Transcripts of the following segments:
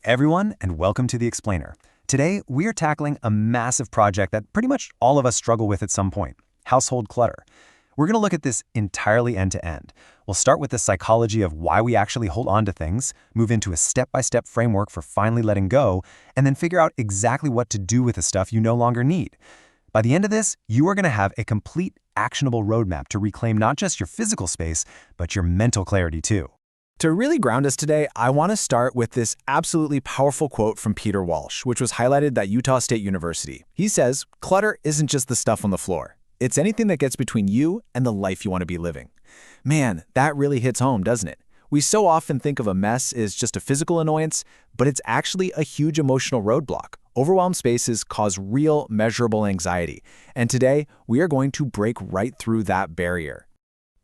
everyone, and welcome to The Explainer. Today, we are tackling a massive project that pretty much all of us struggle with at some point: household clutter. We're going to look at this entirely end-to-end. We'll start with the psychology of why we actually hold on to things, move into a step-by-step framework for finally letting go, and then figure out exactly what to do with the stuff you no longer need. By the end of this, you are going to have a complete, actionable roadmap to reclaim not just your physical space, but your mental clarity too. To really ground us today, I want to start with this absolutely powerful quote from Peter Walsh, which was highlighted at Utah State University. He says, "Clutter isn't just the stuff on the floor. It's anything that gets between you and the life you want to be living." Man, that really hits home, doesn't it? We so often think of a mess as just a physical annoyance, but it's actually a huge emotional roadblock. Overwhelmed spaces cause real, measurable anxiety. And today, we are going to break right through that barrier.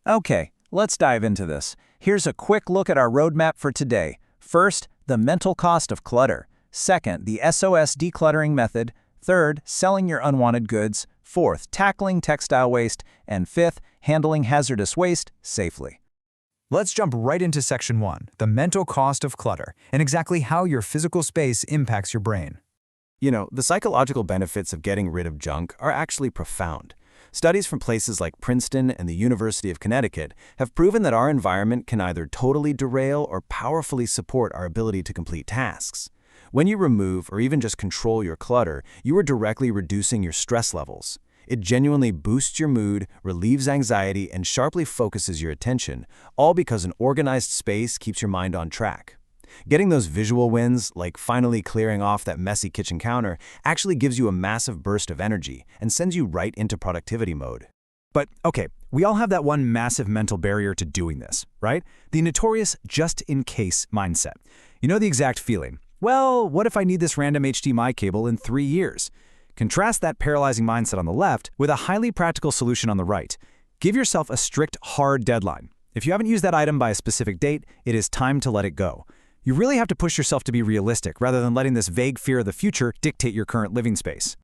Okay, let's dive into this. Here's a quick look at our roadmap for today. First, the mental cost of clutter. Second, the SOS decluttering method. Third, selling your unwanted goods. Fourth, tackling textile waste. And fifth, handling hazardous waste safely. Let's jump right into Section 1, the mental cost of clutter, and exactly how your physical space impacts your brain. You know, the psychological benefits of getting rid of junk are actually profound. Studies from places like Princeton and the University of Connecticut have proven that our environment can either totally derail or powerfully support our ability to complete tasks. When you remove or even just control your clutter, you are directly reducing your stress levels. It genuinely boosts your mood, relieves anxiety, and sharply focuses your attention, all because an organized space keeps your mind on track. Getting those visual wins, like finally clearing off that messy kitchen counter, actually gives you a massive burst of energy and sends you right into productivity mode. But okay, we all have that one massive mental barrier to doing this, right? The notorious just-in-case mindset. You know the exact feeling. Well, what if I need this random HDMI cable in 3 years? Contrast that paralyzing mindset on the left with a highly practical solution on the right. Give yourself a strict, hard deadline. If you haven't used that item by a specific date, it is time to let it go. You really have to push yourself to be realistic rather than letting this vague fear of the future dictate your current living space.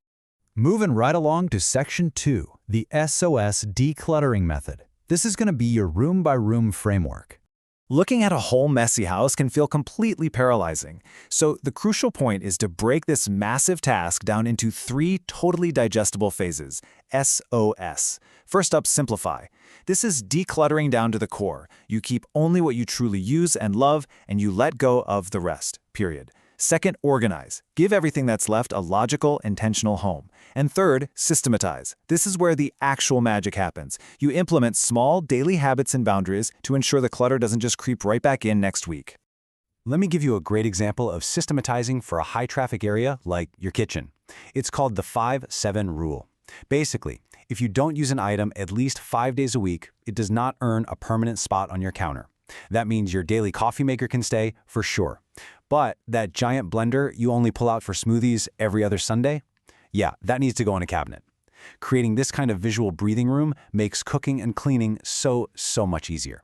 Moving right along to Section 2, the SOS decluttering method. This is going to be your room-by-room framework. Looking at a whole messy house can feel completely paralyzing. So the crucial point is to break this massive task down into 3 totally digestible phases. SOS. First up, simplify. This is decluttering down to the core. You keep only what you truly use and love, and you let go of the rest, period. Second, organize. Give everything that's left a logical, intentional home. And third, systematize. This is where the actual magic happens. You implement small, daily habits and boundaries to ensure the clutter doesn't just creep right back in next week. Let me give you a great example of systematizing for a high-traffic area like your kitchen. It's called the 5-7 rule. Basically, if you don't use an item at least 5 days a week, it does not earn a permanent spot on your counter. That means your daily coffee maker can stay, for sure. But that giant blender you only pull out for smoothies every other Sunday? Yeah, that needs to go in a cabinet. Creating this kind of visual breathing room makes cooking and cleaning so much easier.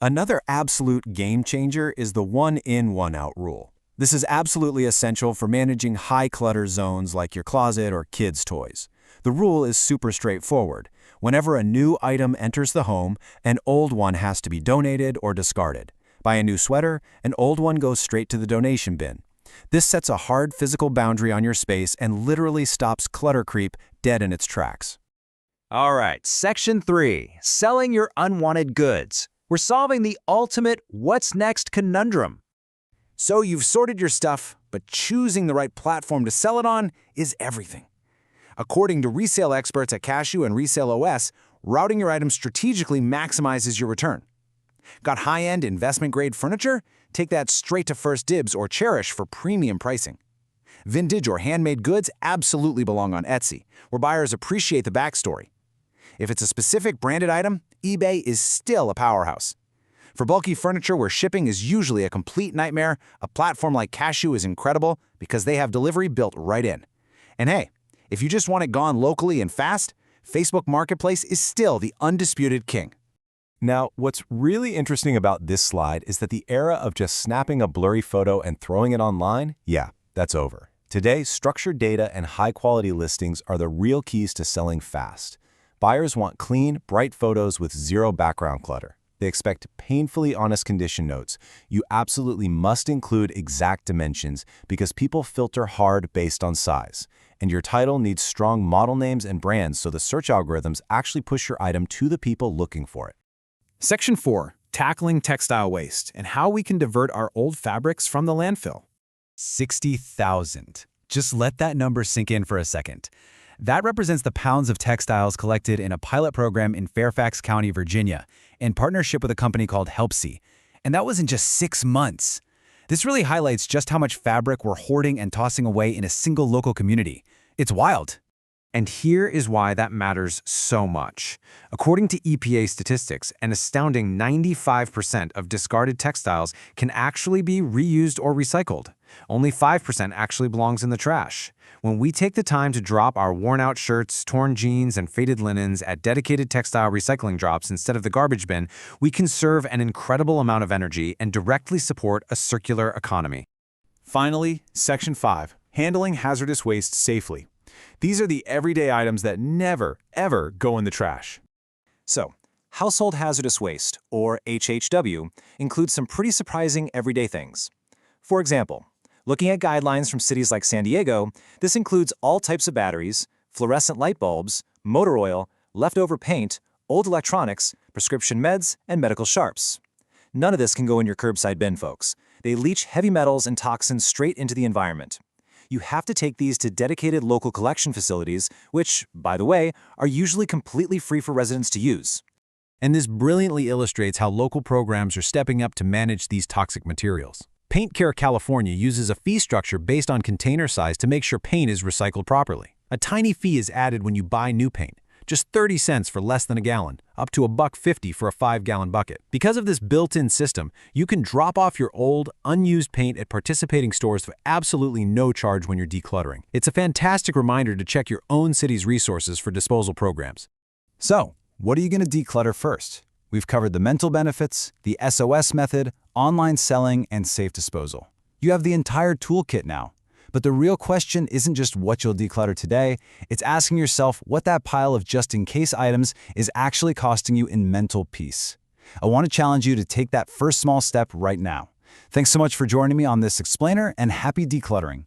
Another absolute game changer is the 1-in, 1-out rule. This is absolutely essential for managing high clutter zones like your closet or kids' toys. The rule is super straightforward. Whenever a new item enters the home, an old one has to be donated or discarded. Buy a new sweater, an old one goes straight to the donation bin. This sets a hard physical boundary on your space and literally stops clutter creep dead in its tracks. All right, Section 3, selling your unwanted goods. We're solving the ultimate what's next conundrum. So you've sorted your stuff, but choosing the right platform to sell it on is everything. According to resale experts at Cashew and Resale OS, routing your items strategically maximizes your return. Got high-end investment-grade furniture? Take that straight to First Dibs or Cherish for premium pricing. Vintage or handmade goods absolutely belong on Etsy, where buyers appreciate the backstory. If it's a specific branded item, eBay is still a powerhouse. For bulky furniture where shipping is usually a complete nightmare, a platform like Cashew is incredible because they have delivery built right in. And hey, if you just want it gone locally and fast, Facebook Marketplace is still the undisputed king. Now, what's really interesting about this slide is that the era of just snapping a blurry photo and throwing it online, yeah, that's over. Today, structured data and high-quality listings are the real keys to selling fast. Buyers want clean, bright photos with zero background clutter. They expect painfully honest condition notes. You absolutely must include exact dimensions because people filter hard based on size. And your title needs strong model names and brands so the search algorithms actually push your item to the people looking for it. Section 4. Tackling textile waste and how we can divert our old fabrics from the landfill. 60,000. Just let that number sink in for a second. That represents the pounds of textiles collected in a pilot program in Fairfax County, Virginia, in partnership with a company called Helpsy. And that was in just 6 months. This really highlights just how much fabric we're hoarding and tossing away in a single local community. It's wild. And here is why that matters so much. According to EPA statistics, an astounding 95% of discarded textiles can actually be reused or recycled. Only 5% actually belongs in the trash. When we take the time to drop our worn-out shirts, torn jeans, and faded linens at dedicated textile recycling drops instead of the garbage bin, we conserve an incredible amount of energy and directly support a circular economy. Finally, Section 5. Handling hazardous waste safely. These are the everyday items that never, ever go in the trash. So, household hazardous waste, or HHW, includes some pretty surprising everyday things. For example, looking at guidelines from cities like San Diego, this includes all types of batteries, fluorescent light bulbs, motor oil, leftover paint, old electronics, prescription meds, and medical sharps. None of this can go in your curbside bin, folks. They leach heavy metals and toxins straight into the environment. You have to take these to dedicated local collection facilities, which, by the way, are usually completely free for residents to use. And this brilliantly illustrates how local programs are stepping up to manage these toxic materials. Paint Care California uses a fee structure based on container size to make sure paint is recycled properly. A tiny fee is added when you buy new paint, just 30 cents for less than a gallon, up to $1.50 for a 5-gallon bucket. Because of this built-in system, you can drop off your old, unused paint at participating stores for absolutely no charge when you're decluttering. It's a fantastic reminder to check your own city's resources for disposal programs. So, what are you going to declutter first? We've covered the mental benefits, the SOS method, online selling, and safe disposal. You have the entire toolkit now. But the real question isn't just what you'll declutter today, it's asking yourself what that pile of just-in-case items is actually costing you in mental peace. I want to challenge you to take that first small step right now. Thanks so much for joining me on this explainer, and happy decluttering.